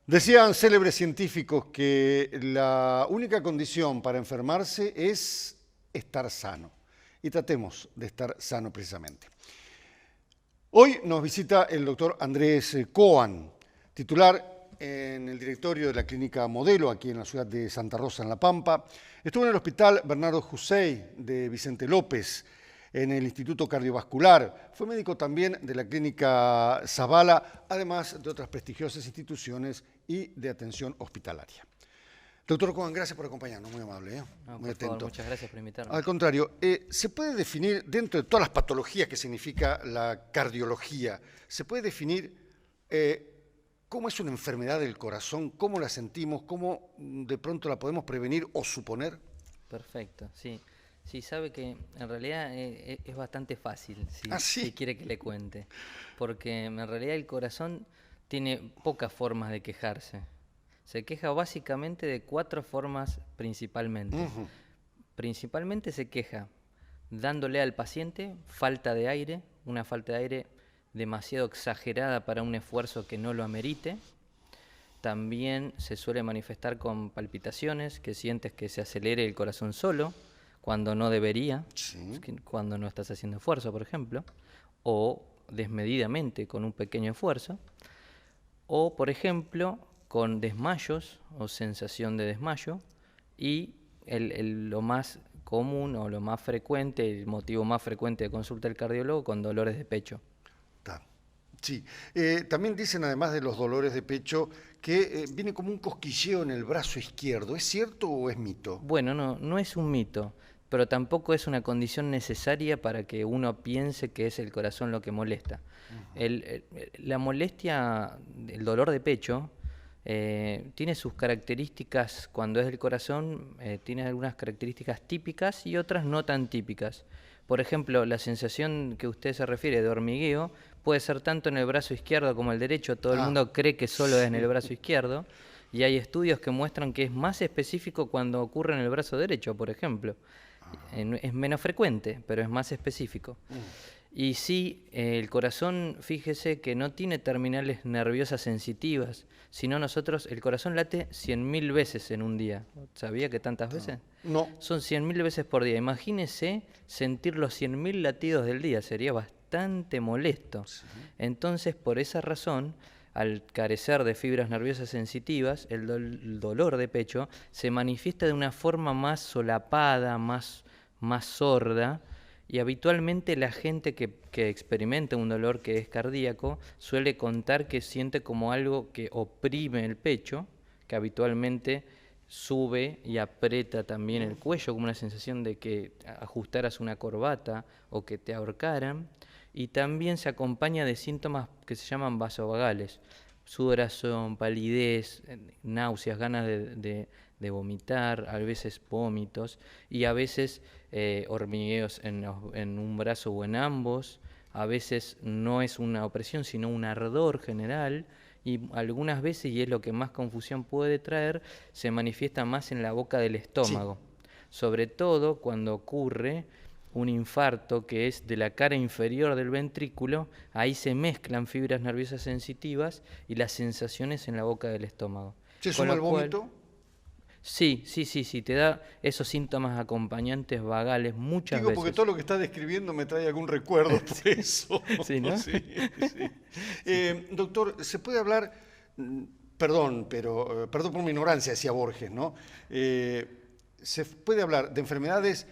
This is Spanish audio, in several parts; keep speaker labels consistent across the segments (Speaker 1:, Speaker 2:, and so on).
Speaker 1: Decían célebres científicos que la única condición para enfermarse es estar sano. Y tratemos de estar sano precisamente. Hoy nos visita el doctor Andrés Coan, titular en el directorio de la Clínica Modelo, aquí en la ciudad de Santa Rosa, en La Pampa. Estuvo en el Hospital Bernardo Hussein de Vicente López, en el Instituto Cardiovascular. Fue médico también de la Clínica Zavala, además de otras prestigiosas instituciones y de atención hospitalaria. Doctor Coan, gracias por acompañarnos, muy amable,
Speaker 2: No,
Speaker 1: muy atento.
Speaker 2: favor, muchas gracias por invitarme.
Speaker 1: Al contrario, ¿se puede definir, dentro de todas las patologías que significa la cardiología, se puede definir cómo es una enfermedad del corazón, cómo la sentimos, cómo de pronto la podemos prevenir o suponer?
Speaker 2: Perfecto, sí. Sí, sabe que en realidad es bastante fácil,
Speaker 1: ¿Sí?
Speaker 2: si quiere que le cuente. Porque en realidad el corazón tiene pocas formas de quejarse. Se queja básicamente de 4 formas principalmente. Principalmente se queja dándole al paciente falta de aire, una falta de aire demasiado exagerada para un esfuerzo que no lo amerite. También se suele manifestar con palpitaciones, que sientes que se acelere el corazón solo, cuando no debería,
Speaker 1: Sí.
Speaker 2: cuando no estás haciendo esfuerzo, por ejemplo, o desmedidamente con un pequeño esfuerzo, o, por ejemplo, con desmayos o sensación de desmayo, y lo más común o lo más frecuente, el motivo más frecuente de consulta del cardiólogo, con dolores de pecho.
Speaker 1: Sí, también dicen, además de los dolores de pecho, que viene como un cosquilleo en el brazo izquierdo. ¿Es cierto o es mito?
Speaker 2: Bueno, no es un mito, pero tampoco es una condición necesaria para que uno piense que es el corazón lo que molesta. La molestia, el dolor de pecho, tiene sus características. Cuando es del corazón, tiene algunas características típicas y otras no tan típicas. Por ejemplo, la sensación que usted se refiere de hormigueo puede ser tanto en el brazo izquierdo como el derecho. Todo el mundo cree que solo es en el brazo izquierdo, y hay estudios que muestran que es más específico cuando ocurre en el brazo derecho, por ejemplo. Es menos frecuente, pero es más específico. Y sí, el corazón, fíjese que no tiene terminales nerviosas sensitivas, sino el corazón late 100.000 veces en un día. ¿Sabía que tantas veces?
Speaker 1: No.
Speaker 2: Son 100.000 veces por día. Imagínese sentir los 100.000 latidos del día, sería bastante molesto. Sí. Entonces, por esa razón, al carecer de fibras nerviosas sensitivas, el dolor de pecho se manifiesta de una forma más solapada, más sorda, y habitualmente la gente que experimenta un dolor que es cardíaco suele contar que siente como algo que oprime el pecho, que habitualmente sube y aprieta también el cuello, como una sensación de que ajustaras una corbata o que te ahorcaran. Y también se acompaña de síntomas que se llaman vasovagales: sudoración, palidez, náuseas, ganas de vomitar, a veces vómitos, y a veces hormigueos en un brazo o en ambos. A veces no es una opresión, sino un ardor general, y algunas veces, y es lo que más confusión puede traer, se manifiesta más en la boca del estómago. Sí. Sobre todo cuando ocurre un infarto que es de la cara inferior del ventrículo, ahí se mezclan fibras nerviosas sensitivas y las sensaciones en la boca del estómago.
Speaker 1: ¿Se suma el vómito?
Speaker 2: Sí, te da esos síntomas acompañantes vagales muchas veces.
Speaker 1: Digo, porque todo lo que está describiendo me trae algún recuerdo por eso.
Speaker 2: Sí, ¿no?
Speaker 1: Sí. Doctor, ¿se puede hablar, perdón por mi ignorancia, decía Borges, ¿no? ¿Se puede hablar de enfermedades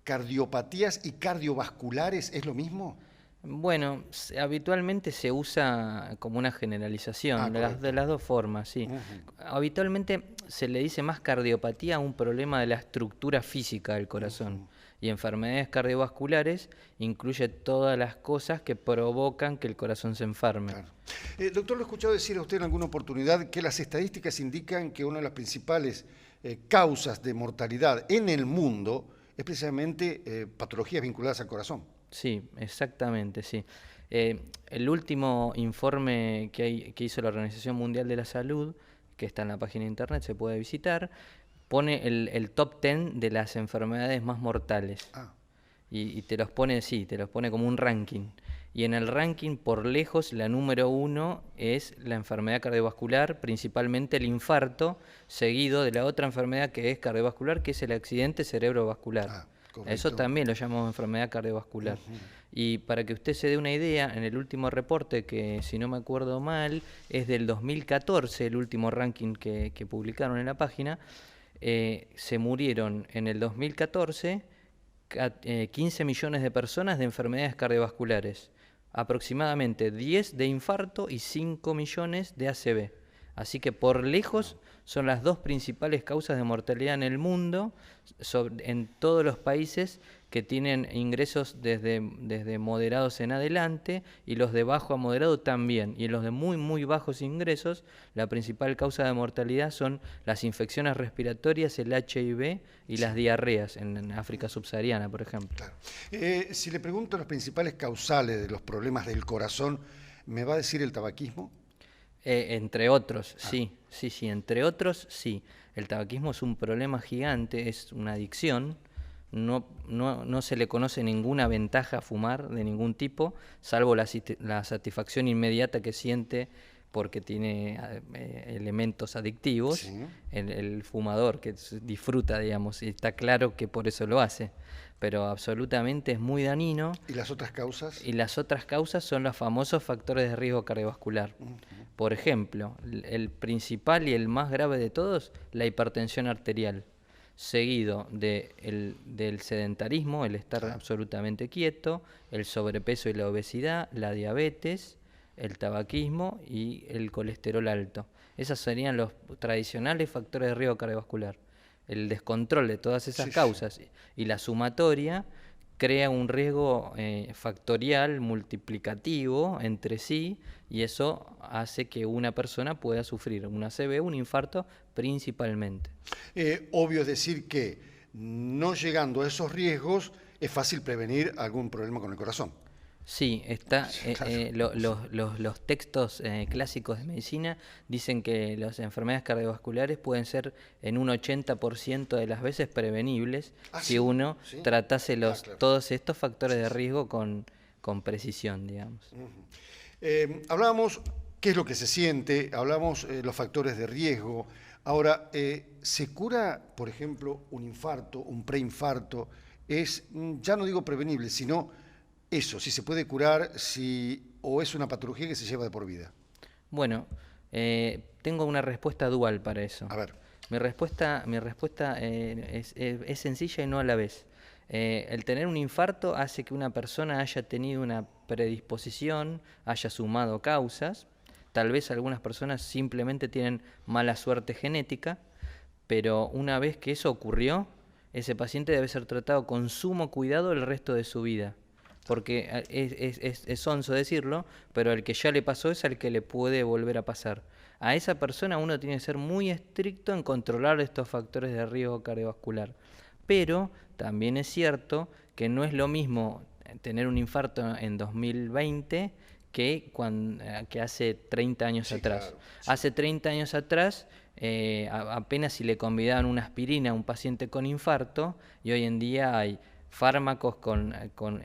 Speaker 1: cardiopatías y cardiovasculares? ¿Es lo mismo?
Speaker 2: Bueno, habitualmente se usa como una generalización de las dos formas, sí. Habitualmente se le dice más cardiopatía a un problema de la estructura física del corazón. Y enfermedades cardiovasculares incluye todas las cosas que provocan que el corazón se enferme.
Speaker 1: Claro. Doctor, lo he escuchado decir a usted en alguna oportunidad que las estadísticas indican que una de las principales causas de mortalidad en el mundo es precisamente patologías vinculadas al corazón.
Speaker 2: Sí, exactamente, sí. El último informe que hizo la Organización Mundial de la Salud, que está en la página de internet, se puede visitar, pone el top 10 de las enfermedades más mortales.
Speaker 1: Ah.
Speaker 2: Y te los pone, sí, te los pone como un ranking. Y en el ranking, por lejos, la número 1 es la enfermedad cardiovascular, principalmente el infarto, seguido de la otra enfermedad que es cardiovascular, que es el accidente cerebrovascular.
Speaker 1: Ah,
Speaker 2: Eso también lo llamamos enfermedad cardiovascular. Y para que usted se dé una idea, en el último reporte, que si no me acuerdo mal, es del 2014, el último ranking que publicaron en la página, se murieron en el 2014 15 millones de personas de enfermedades cardiovasculares, aproximadamente 10 de infarto y 5 millones de ACV. Así que por lejos son las dos principales causas de mortalidad en el mundo, en todos los países que tienen ingresos desde moderados en adelante, y los de bajo a moderado también. Y en los de muy, muy bajos ingresos, la principal causa de mortalidad son las infecciones respiratorias, el HIV y las diarreas en África subsahariana, por ejemplo.
Speaker 1: Claro. Si le pregunto las principales causales de los problemas del corazón, ¿me va a decir el tabaquismo?
Speaker 2: Entre otros, sí, entre otros, sí. El tabaquismo es un problema gigante, es una adicción. No se le conoce ninguna ventaja a fumar de ningún tipo, salvo la satisfacción inmediata que siente porque tiene elementos adictivos. Sí. El fumador que disfruta, digamos, y está claro que por eso lo hace. Pero absolutamente es muy dañino.
Speaker 1: ¿Y las otras causas?
Speaker 2: Y las otras causas son los famosos factores de riesgo cardiovascular. Por ejemplo, el principal y el más grave de todos, la hipertensión arterial, seguido del sedentarismo, el estar absolutamente quieto, el sobrepeso y la obesidad, la diabetes, el tabaquismo y el colesterol alto. Esos serían los tradicionales factores de riesgo cardiovascular. El descontrol de todas esas causas y la sumatoria crea un riesgo factorial multiplicativo entre sí, y eso hace que una persona pueda sufrir un ACV, un infarto principalmente.
Speaker 1: Obvio es decir que no llegando a esos riesgos es fácil prevenir algún problema con el corazón.
Speaker 2: Sí, los textos clásicos de medicina dicen que las enfermedades cardiovasculares pueden ser en un 80% de las veces prevenibles si uno tratase todos estos factores de riesgo con precisión, digamos.
Speaker 1: Hablábamos qué es lo que se siente, hablamos los factores de riesgo. Ahora, ¿se cura, por ejemplo, un infarto, un preinfarto? Ya no digo prevenible, sino eso, si se puede curar, o es una patología que se lleva de por vida.
Speaker 2: Bueno, tengo una respuesta dual para eso.
Speaker 1: A ver.
Speaker 2: Mi respuesta es sencilla y no a la vez. El tener un infarto hace que una persona haya tenido una predisposición, haya sumado causas. Tal vez algunas personas simplemente tienen mala suerte genética, pero una vez que eso ocurrió, ese paciente debe ser tratado con sumo cuidado el resto de su vida. Porque es sonso decirlo, pero al que ya le pasó es al que le puede volver a pasar. A esa persona uno tiene que ser muy estricto en controlar estos factores de riesgo cardiovascular. Pero también es cierto que no es lo mismo tener un infarto en 2020 que hace 30 años atrás. Claro, sí. Hace 30 años atrás apenas si le convidaban una aspirina a un paciente con infarto, y hoy en día hay fármacos con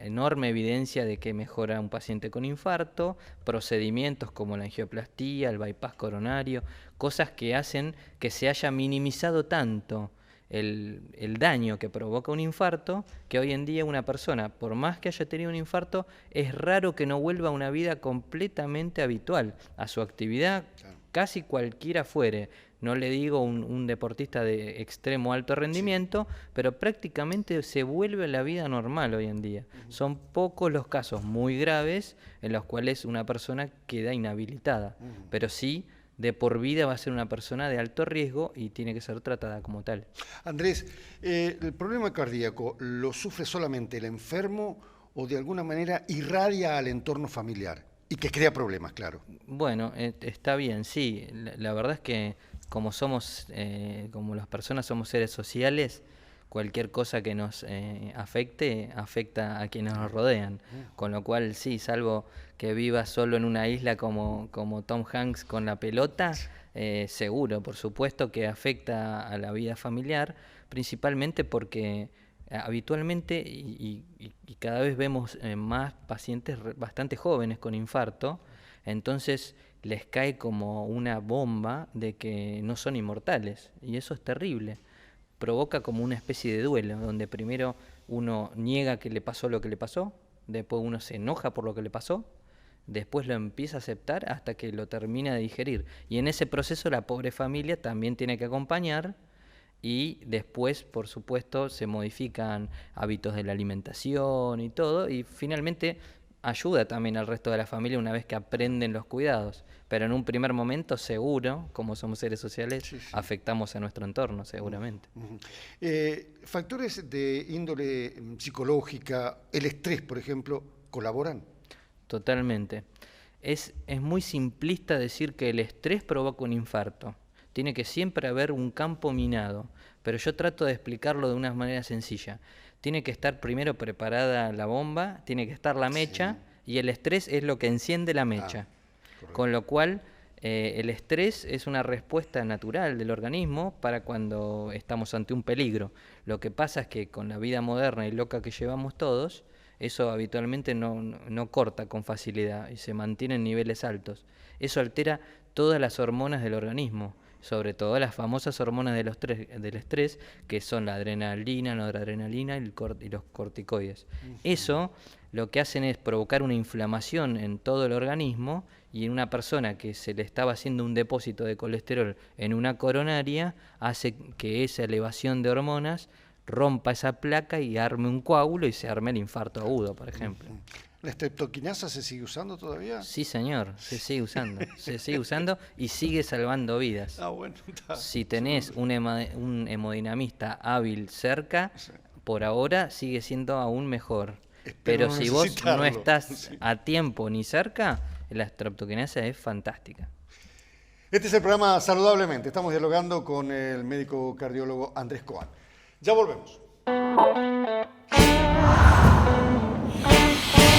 Speaker 2: enorme evidencia de que mejora un paciente con infarto, procedimientos como la angioplastía, el bypass coronario, cosas que hacen que se haya minimizado tanto el daño que provoca un infarto, que hoy en día una persona, por más que haya tenido un infarto, es raro que no vuelva a una vida completamente habitual, a su actividad, casi cualquiera fuere. No le digo un deportista de extremo alto rendimiento, pero prácticamente se vuelve a la vida normal hoy en día. Son pocos los casos muy graves en los cuales una persona queda inhabilitada, pero sí de por vida va a ser una persona de alto riesgo y tiene que ser tratada como tal.
Speaker 1: Andrés, ¿el problema cardíaco lo sufre solamente el enfermo o de alguna manera irradia al entorno familiar? Y que crea problemas, claro.
Speaker 2: Bueno, está bien, sí. La verdad es que como somos, como las personas somos seres sociales, cualquier cosa que nos afecte, afecta a quienes nos rodean. Con lo cual, sí, salvo que vivas solo en una isla como Tom Hanks con la pelota, seguro, por supuesto que afecta a la vida familiar, principalmente porque habitualmente y cada vez vemos más pacientes bastante jóvenes con infarto, entonces les cae como una bomba de que no son inmortales y eso es terrible. Provoca como una especie de duelo, donde primero uno niega que le pasó lo que le pasó, después uno se enoja por lo que le pasó, después lo empieza a aceptar hasta que lo termina de digerir. Y en ese proceso la pobre familia también tiene que acompañar y después, por supuesto, se modifican hábitos de la alimentación y todo, y finalmente ayuda también al resto de la familia una vez que aprenden los cuidados. Pero en un primer momento, seguro, como somos seres sociales,
Speaker 1: Sí, sí.
Speaker 2: afectamos a nuestro entorno, seguramente.
Speaker 1: Factores de índole psicológica, el estrés, por ejemplo, ¿colaboran?
Speaker 2: Totalmente. Es muy simplista decir que el estrés provoca un infarto. Tiene que siempre haber un campo minado, pero yo trato de explicarlo de una manera sencilla. Tiene que estar primero preparada la bomba, tiene que estar la mecha, y el estrés es lo que enciende la mecha.
Speaker 1: Correcto.
Speaker 2: Con lo cual, el estrés es una respuesta natural del organismo para cuando estamos ante un peligro. Lo que pasa es que con la vida moderna y loca que llevamos todos, eso habitualmente no corta con facilidad y se mantiene en niveles altos. Eso altera todas las hormonas del organismo, sobre todo las famosas hormonas del estrés, que son la adrenalina, noradrenalina y los corticoides. Eso lo que hacen es provocar una inflamación en todo el organismo, y en una persona que se le estaba haciendo un depósito de colesterol en una coronaria, hace que esa elevación de hormonas rompa esa placa y arme un coágulo y se arme el infarto agudo, por ejemplo.
Speaker 1: ¿La estreptoquinasa se sigue usando todavía?
Speaker 2: Sí, señor, se sigue usando y sigue salvando vidas.
Speaker 1: Bueno, está.
Speaker 2: Si tenés un hemodinamista hábil cerca, por ahora sigue siendo aún mejor.
Speaker 1: Espero
Speaker 2: Pero
Speaker 1: no
Speaker 2: si vos
Speaker 1: necesitarlo.
Speaker 2: no estás
Speaker 1: Sí.
Speaker 2: a tiempo ni cerca, la estreptoquinasa es fantástica.
Speaker 1: Este es el programa Saludablemente. Estamos dialogando con el médico cardiólogo Andrés Coan. Ya volvemos.